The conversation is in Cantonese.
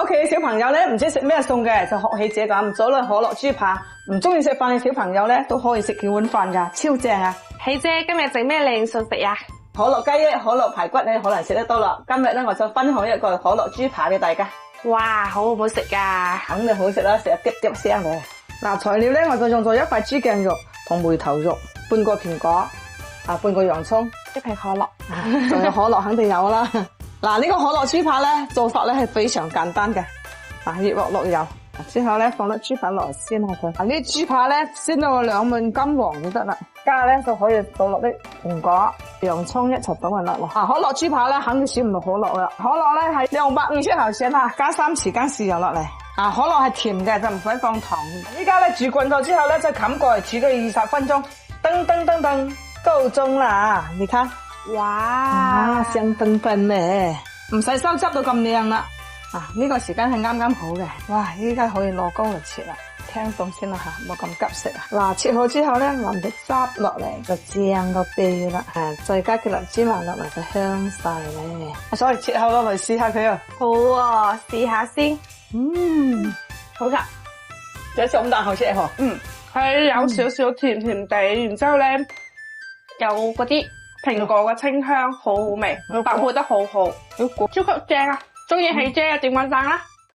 屋企嘅小朋友咧唔知食咩餸嘅，就學喜姐咁做咗可樂豬扒。唔中意食飯嘅小朋友咧都可以食幾碗飯噶，超正啊！喜姐今日整咩靚餸食呀？可樂雞翼、可樂排骨你可能食得多啦。今日咧我就分享一個可樂豬扒俾大家。哇，好唔好食噶？肯定好食啦，食得滴滴聲嘅。嗱，材料咧我就用咗一塊豬頸肉同梅頭肉，半個蘋果，半個洋葱，一瓶可樂，仲有可樂肯定有啦。嗱，呢個可樂豬扒咧做法咧係非常簡單嘅。嗱，熱鑊落油，之後咧放粒豬扒落嚟先下佢。呢啲豬扒咧先到兩面金黃就得啦。家下咧就可以倒落啲蘋果、洋葱一齊倒埋落。可樂豬扒咧肯定少唔到可樂啦。可樂咧係250毫升啊，加3匙羹豉油落嚟。可樂係甜嘅，就唔使放糖。依家咧煮滾咗之後咧，就冚蓋煮佢20分鐘。噔噔噔噔，夠鐘啦！你看，哇，香噴噴咧，唔使收汁到咁靚啦。呢個時間係啱啱好嘅。哇，依家可以攞膏嚟切啦。聽餸先啦吓，冇咁急食啊。嗱，切好之後咧，淋啲汁落嚟就正個地啦。再加幾粒芝麻落嚟就香晒咧。所以切好落嚟試下佢啊。好啊，試下先。好噶，有少咁大口食嗬。佢有少少甜甜地，然之後咧有嗰啲蘋果嘅清香，好好味，搭配得好好，超級正啊！中意喜姐嘅點個讚啦〜